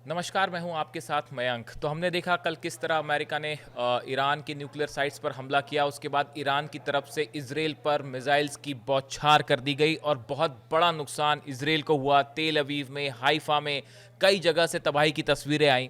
नमस्कार, मैं हूं आपके साथ मयंक। तो हमने देखा कल किस तरह अमेरिका ने ईरान के न्यूक्लियर साइट्स पर हमला किया। उसके बाद ईरान की तरफ से इजराइल पर मिसाइल्स की बौछार कर दी गई और बहुत बड़ा नुकसान इजराइल को हुआ। तेल अवीव में, हाइफा में कई जगह से तबाही की तस्वीरें आई।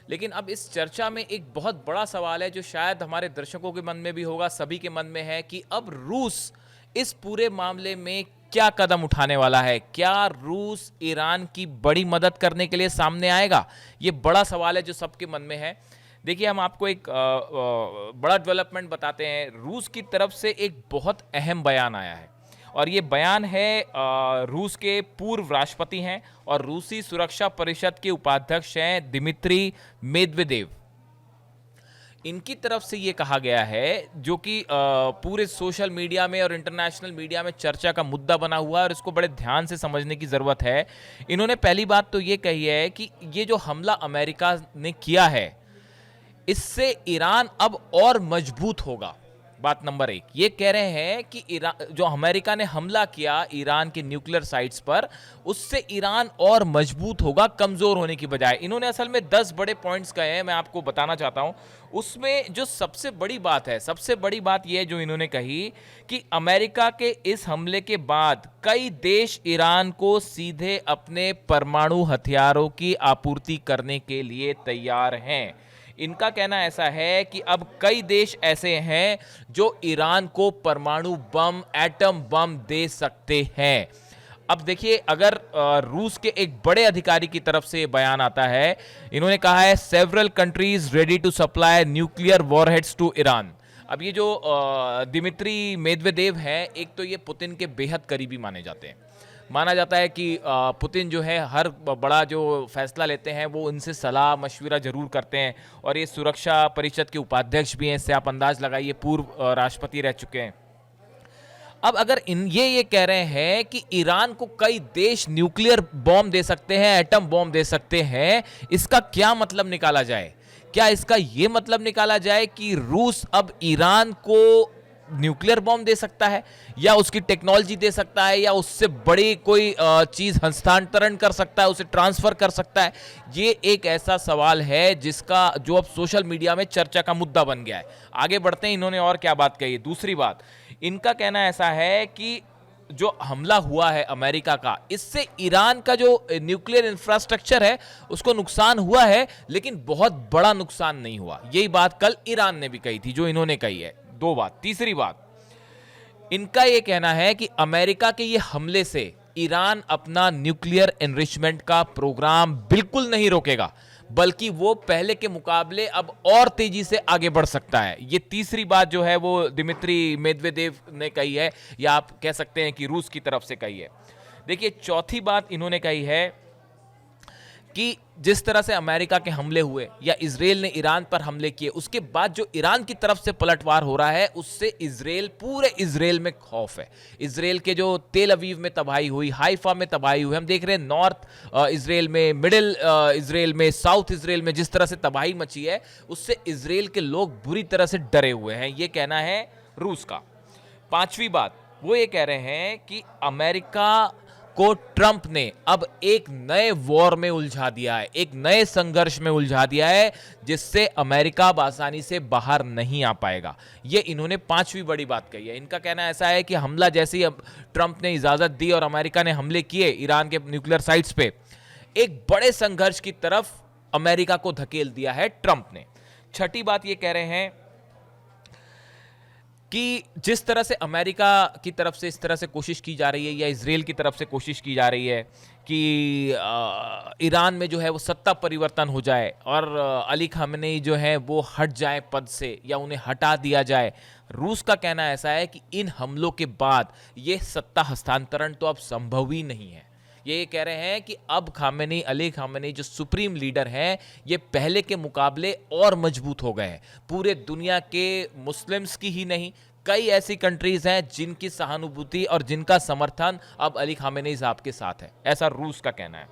लेकिन अब इस चर्चा में एक बहुत बड़ा सवाल है जो शायद हमारे दर्शकों के मन में भी होगा, सभी के मन में है कि अब रूस इस पूरे मामले में क्या कदम उठाने वाला है। क्या रूस ईरान की बड़ी मदद करने के लिए सामने आएगा? ये बड़ा सवाल है जो सबके मन में है। देखिए, हम आपको एक बड़ा डेवलपमेंट बताते हैं। रूस की तरफ से एक बहुत अहम बयान आया है और ये बयान है रूस के पूर्व राष्ट्रपति हैं और रूसी सुरक्षा परिषद के उपाध्यक्ष हैं दिमित्री मेदवेदेव। इनकी तरफ से ये कहा गया है, जो कि पूरे सोशल मीडिया में और इंटरनेशनल मीडिया में चर्चा का मुद्दा बना हुआ है और इसको बड़े ध्यान से समझने की ज़रूरत है। इन्होंने पहली बात तो ये कही है कि ये जो हमला अमेरिका ने किया है, इससे ईरान अब और मजबूत होगा। बात नंबर एक, ये कह रहे हैं कि ईरान, जो अमेरिका ने हमला किया ईरान के न्यूक्लियर साइट्स पर, उससे ईरान और मजबूत होगा, कमजोर होने की बजाय। इन्होंने असल में 10 बड़े पॉइंट्स कहे हैं, मैं आपको बताना चाहता हूं। उसमें जो सबसे बड़ी बात है, सबसे बड़ी बात यह जो इन्होंने कही कि अमेरिका के इस हमले के बाद कई देश ईरान को सीधे अपने परमाणु हथियारों की आपूर्ति करने के लिए तैयार हैं। इनका कहना ऐसा है कि अब कई देश ऐसे हैं जो ईरान को परमाणु बम, एटम बम दे सकते हैं। अब देखिए, अगर रूस के एक बड़े अधिकारी की तरफ से बयान आता है, इन्होंने कहा है several countries ready to supply nuclear warheads to Iran. अब ये जो दिमित्री मेदवेदेव हैं, एक तो ये पुतिन के बेहद करीबी माने जाते हैं। माना जाता है कि पुतिन जो है हर बड़ा जो फैसला लेते हैं वो इनसे सलाह मशविरा जरूर करते हैं और ये सुरक्षा परिषद के उपाध्यक्ष भी हैं। इससे आप अंदाज लगाइए, पूर्व राष्ट्रपति रह चुके हैं। अब अगर ये कह रहे हैं कि ईरान को कई देश न्यूक्लियर बॉम्ब दे सकते हैं, एटम बॉम्ब दे सकते हैं, इसका क्या मतलब निकाला जाए? क्या इसका यह मतलब निकाला जाए कि रूस अब ईरान को न्यूक्लियर बॉम्ब दे सकता है, या उसकी टेक्नोलॉजी दे सकता है, या उससे बड़ी कोई चीज हस्तांतरण कर सकता है, उसे ट्रांसफर कर सकता है? ये एक ऐसा सवाल है जिसका जो अब सोशल मीडिया में चर्चा का मुद्दा बन गया है। आगे बढ़ते हैं, इन्होंने और क्या बात कही। दूसरी बात, इनका कहना ऐसा है कि जो हमला हुआ है अमेरिका का, इससे ईरान का जो न्यूक्लियर इंफ्रास्ट्रक्चर है उसको नुकसान हुआ है, लेकिन बहुत बड़ा नुकसान नहीं हुआ। यही बात कल ईरान ने भी कही थी, जो इन्होंने कही है। दो बात। तीसरी बात, इनका यह कहना है कि अमेरिका के ये हमले से ईरान अपना न्यूक्लियर एनरिचमेंट का प्रोग्राम बिल्कुल नहीं रोकेगा, बल्कि वो पहले के मुकाबले अब और तेजी से आगे बढ़ सकता है। ये तीसरी बात जो है वो दिमित्री मेदवेदेव ने कही है, या आप कह सकते हैं कि रूस की तरफ से कही है। देखिए, चौथी बात इन्होंने कही है कि जिस तरह से अमेरिका के हमले हुए या इजराइल ने ईरान पर हमले किए, उसके बाद जो ईरान की तरफ से पलटवार हो रहा है, उससे इजराइल, पूरे इजराइल में खौफ है। इजराइल के जो तेल अवीव में तबाही हुई, हाइफा में तबाही हुई, हम देख रहे हैं नॉर्थ इजराइल में, मिडिल इजराइल में, साउथ इजराइल में जिस तरह से तबाही मची है, उससे इजराइल के लोग बुरी तरह से डरे हुए हैं। ये कहना है रूस का। पांचवी बात, वो ये कह रहे हैं कि अमेरिका को ट्रंप ने अब एक नए वॉर में उलझा दिया है, एक नए संघर्ष में उलझा दिया है, जिससे अमेरिका आसानी से बाहर नहीं आ पाएगा। ये इन्होंने पांचवी बड़ी बात कही है। इनका कहना ऐसा है कि हमला जैसे ही अब ट्रंप ने इजाजत दी और अमेरिका ने हमले किए ईरान के न्यूक्लियर साइट्स पे, एक बड़े संघर्ष की तरफ अमेरिका को धकेल दिया है ट्रंप ने। छठी बात ये कह रहे हैं कि जिस तरह से अमेरिका की तरफ से इस तरह से कोशिश की जा रही है, या इजराइल की तरफ से कोशिश की जा रही है कि ईरान में जो है वो सत्ता परिवर्तन हो जाए और अली खामेनेई जो है वो हट जाए पद से, या उन्हें हटा दिया जाए, रूस का कहना ऐसा है कि इन हमलों के बाद ये सत्ता हस्तांतरण तो अब संभव ही नहीं है। ये कह रहे हैं कि अब खामेनी, अली खामेनी जो सुप्रीम लीडर हैं, ये पहले के मुकाबले और मजबूत हो गए हैं। पूरे दुनिया के मुस्लिम्स की ही नहीं, कई ऐसी कंट्रीज हैं जिनकी सहानुभूति और जिनका समर्थन अब अली खामेनी साहब के साथ है, ऐसा रूस का कहना है।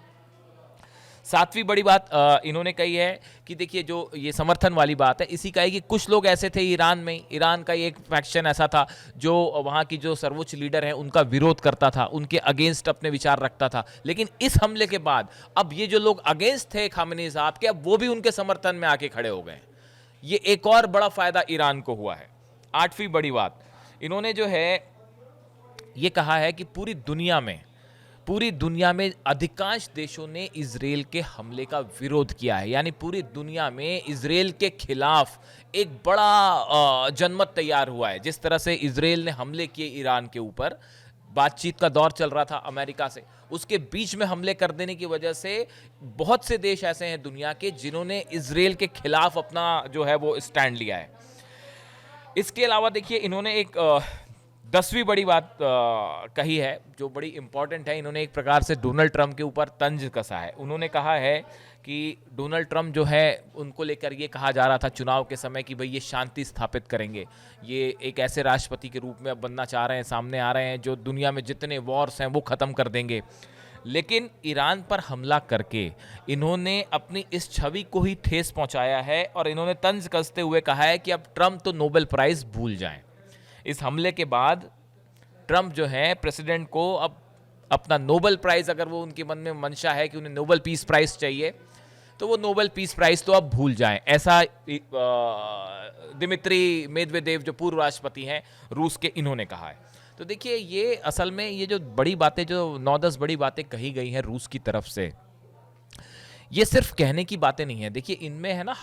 सातवीं बड़ी बात इन्होंने कही है कि देखिए जो ये समर्थन वाली बात है, इसी का है कि कुछ लोग ऐसे थे ईरान में, ईरान का एक फैक्शन ऐसा था जो वहाँ की जो सर्वोच्च लीडर हैं उनका विरोध करता था, उनके अगेंस्ट अपने विचार रखता था। लेकिन इस हमले के बाद अब ये जो लोग अगेंस्ट थे खामेनी साहब के, अब वो भी उनके समर्थन में आके खड़े हो गए। ये एक और बड़ा फायदा ईरान को हुआ है। आठवीं बड़ी बात इन्होंने जो है ये कहा है कि पूरी दुनिया में अधिकांश देशों ने इजराइल के हमले का विरोध किया है। यानी पूरी दुनिया में इजराइल के खिलाफ एक बड़ा जनमत तैयार हुआ है। जिस तरह से इजराइल ने हमले किए ईरान के ऊपर, बातचीत का दौर चल रहा था अमेरिका से, उसके बीच में हमले कर देने की वजह से बहुत से देश ऐसे हैं दुनिया के जिन्होंने इजराइल के खिलाफ अपना जो है वो स्टैंड लिया है। इसके अलावा देखिए इन्होंने एक 10वीं बड़ी बात कही है जो बड़ी इंपॉर्टेंट है। इन्होंने एक प्रकार से डोनाल्ड ट्रंप के ऊपर तंज कसा है। उन्होंने कहा है कि डोनाल्ड ट्रंप जो है उनको लेकर ये कहा जा रहा था चुनाव के समय कि भाई ये शांति स्थापित करेंगे, ये एक ऐसे राष्ट्रपति के रूप में अब बनना चाह रहे हैं, सामने आ रहे हैं जो दुनिया में जितने वॉर्स हैं वो ख़त्म कर देंगे। लेकिन ईरान पर हमला करके इन्होंने अपनी इस छवि को ही ठेस पहुंचाया है और इन्होंने तंज कसते हुए कहा है कि अब ट्रंप तो नोबेल प्राइज़ भूल जाएं। इस हमले के बाद ट्रंप जो है प्रेसिडेंट को अब अपना नोबेल प्राइज़, अगर वो उनके मन में मंशा है कि उन्हें नोबेल पीस प्राइज़ चाहिए, तो वो नोबेल पीस प्राइज़ तो अब भूल जाएं। ऐसा दिमित्री मेदवेदेव जो पूर्व राष्ट्रपति हैं रूस के, इन्होंने कहा है। तो देखिए ये असल में ये जो बड़ी बातें, जो 9-10 बड़ी बातें कही गई हैं रूस की तरफ से, ये सिर्फ कहने की बातें नहीं है। देखिए इनमें है ना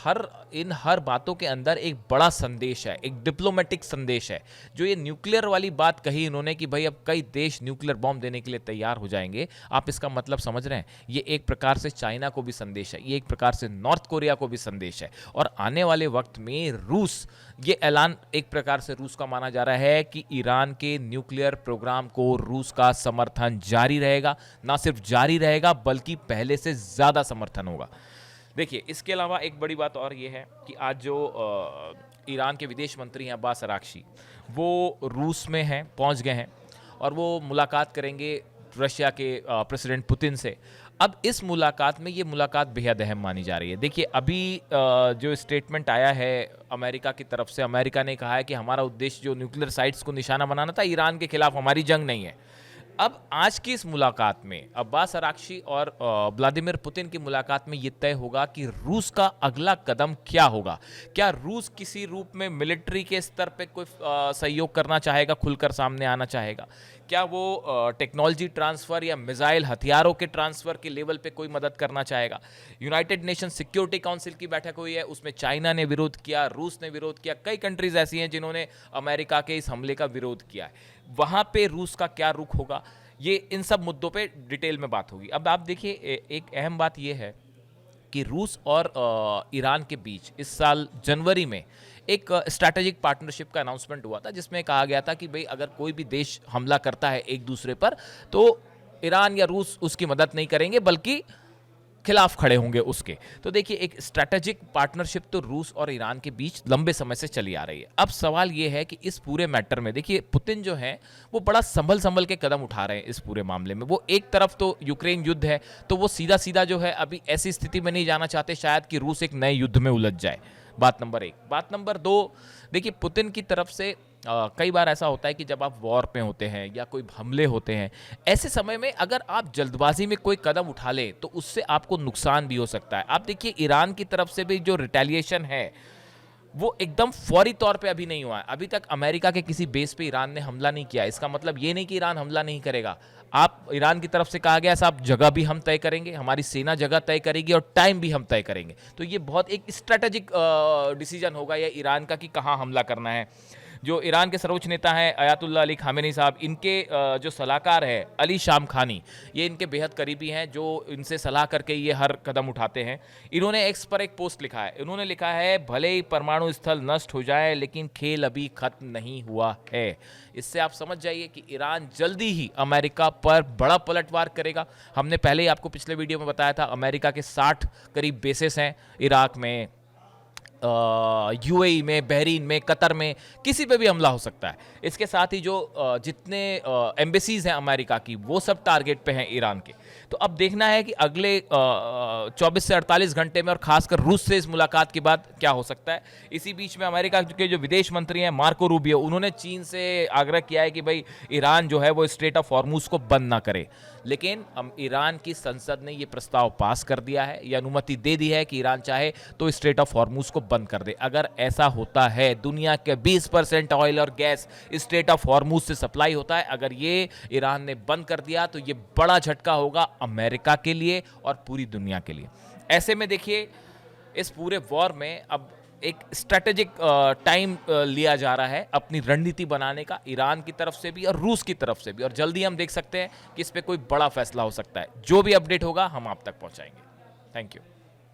इन हर बातों के अंदर एक बड़ा संदेश है, एक डिप्लोमेटिक संदेश है। जो ये न्यूक्लियर वाली बात कही इन्होंने कि भाई अब कई देश न्यूक्लियर बॉम्ब देने के लिए तैयार हो जाएंगे, आप इसका मतलब समझ रहे हैं? ये एक प्रकार से चाइना को भी संदेश है, ये एक प्रकार से नॉर्थ कोरिया को भी संदेश है। और आने वाले वक्त में रूस, ये ऐलान एक प्रकार से रूस का माना जा रहा है कि ईरान के न्यूक्लियर प्रोग्राम को रूस का समर्थन जारी रहेगा। ना सिर्फ जारी रहेगा बल्कि पहले से ज़्यादा समर्थन होगा। देखिए इसके अलावा एक बड़ी बात और ये है कि आज जो ईरान के विदेश मंत्री हैं अब्बास अराक्ची, वो रूस में हैं, पहुंच गए हैं और वो मुलाकात करेंगे रशिया के प्रेसिडेंट पुतिन से। अब इस मुलाकात में, ये मुलाकात बेहद अहम मानी जा रही है। देखिए अभी जो स्टेटमेंट आया है अमेरिका की तरफ से, अमेरिका ने कहा है कि हमारा उद्देश्य जो न्यूक्लियर साइट्स को निशाना बनाना था, ईरान के खिलाफ हमारी जंग नहीं है। अब आज की इस मुलाकात में अब्बास अराक्ची और व्लादिमीर पुतिन की मुलाकात में ये तय होगा कि रूस का अगला कदम क्या होगा। क्या रूस किसी रूप में मिलिट्री के स्तर पे कोई सहयोग करना चाहेगा, खुलकर सामने आना चाहेगा? क्या वो टेक्नोलॉजी ट्रांसफ़र या मिसाइल हथियारों के ट्रांसफ़र के लेवल पे कोई मदद करना चाहेगा? यूनाइटेड नेशन सिक्योरिटी काउंसिल की बैठक हुई है, उसमें चाइना ने विरोध किया, रूस ने विरोध किया, कई कंट्रीज ऐसी हैं जिन्होंने अमेरिका के इस हमले का विरोध किया है। वहाँ पे रूस का क्या रुख होगा, ये इन सब मुद्दों पे डिटेल में बात होगी। अब आप देखिए एक अहम बात ये है कि रूस और ईरान के बीच इस साल जनवरी में एक स्ट्रैटेजिक पार्टनरशिप का अनाउंसमेंट हुआ था, जिसमें कहा गया था कि भाई अगर कोई भी देश हमला करता है एक दूसरे पर तो ईरान या रूस उसकी मदद नहीं करेंगे बल्कि खिलाफ खड़े होंगे उसके। तो देखिए एक स्ट्रैटेजिक पार्टनरशिप तो रूस और ईरान के बीच लंबे समय से चली आ रही है। अब सवाल ये है कि इस पूरे मैटर में देखिए पुतिन जो है वो बड़ा संभल के कदम उठा रहे हैं इस पूरे मामले में। वो एक तरफ तो यूक्रेन युद्ध है, तो वो सीधा सीधा जो है अभी ऐसी स्थिति में नहीं जाना चाहते शायद कि रूस एक नए युद्ध में उलझ जाए। बात नंबर 1। बात नंबर 2, देखिए पुतिन की तरफ से कई बार ऐसा होता है कि जब आप वॉर पे होते हैं या कोई हमले होते हैं, ऐसे समय में अगर आप जल्दबाजी में कोई कदम उठा लें तो उससे आपको नुकसान भी हो सकता है। आप देखिए ईरान की तरफ से भी जो रिटेलिएशन है वो एकदम फौरी तौर पे अभी नहीं हुआ है। अभी तक अमेरिका के किसी बेस पे ईरान ने हमला नहीं किया। इसका मतलब ये नहीं कि ईरान हमला नहीं करेगा। आप ईरान की तरफ से कहा गया साहब जगह भी हम तय करेंगे, हमारी सेना जगह तय करेगी और टाइम भी हम तय करेंगे। तो ये बहुत एक स्ट्रैटेजिक डिसीजन होगा या ईरान का कि कहाँ हमला करना है। जो ईरान के सर्वोच्च नेता हैं अयातुल्ला अली खामेनी साहब, इनके जो सलाहकार है अली शाम खानी, ये इनके बेहद करीबी हैं, जो इनसे सलाह करके ये हर कदम उठाते हैं। इन्होंने एक्स पर एक पोस्ट लिखा है। इन्होंने लिखा है भले ही परमाणु स्थल नष्ट हो जाए लेकिन खेल अभी खत्म नहीं हुआ है। इससे आप समझ जाइए कि ईरान जल्दी ही अमेरिका पर बड़ा पलटवार करेगा। हमने पहले ही आपको पिछले वीडियो में बताया था अमेरिका के 60 करीब बेसेस हैं इराक में, यूएई में, बहरीन में, कतर में, किसी पे भी हमला हो सकता है। इसके साथ ही जो जितने एम्बेसीज हैं अमेरिका की, वो सब टारगेट पे हैं ईरान के। तो अब देखना है कि अगले 24 से 48 घंटे में, और खासकर रूस से इस मुलाकात के बाद क्या हो सकता है। इसी बीच में अमेरिका के जो विदेश मंत्री हैं मार्को रूबियो, उन्होंने चीन से आग्रह किया है कि भाई ईरान जो है वो स्ट्रेट ऑफ हॉर्मुज को बंद ना करे। लेकिन ईरान की संसद ने ये प्रस्ताव पास कर दिया है, ये अनुमति दे दी है कि ईरान चाहे तो स्ट्रेट ऑफ हॉर्मुज को बंद कर दे। अगर ऐसा होता है, दुनिया के 20% ऑयल और गैस स्ट्रेट ऑफ हॉर्मुज से सप्लाई होता है, अगर ये ईरान ने बंद कर दिया तो ये बड़ा झटका होगा अमेरिका के लिए और पूरी दुनिया के लिए। ऐसे में देखिए, इस पूरे वॉर में अब एक स्ट्रेटेजिक टाइम लिया जा रहा है अपनी रणनीति बनाने का, ईरान की तरफ से भी और रूस की तरफ से भी, और जल्दी हम देख सकते हैं कि इस पे कोई बड़ा फैसला हो सकता है। जो भी अपडेट होगा हम आप तक पहुंचाएंगे। Thank you.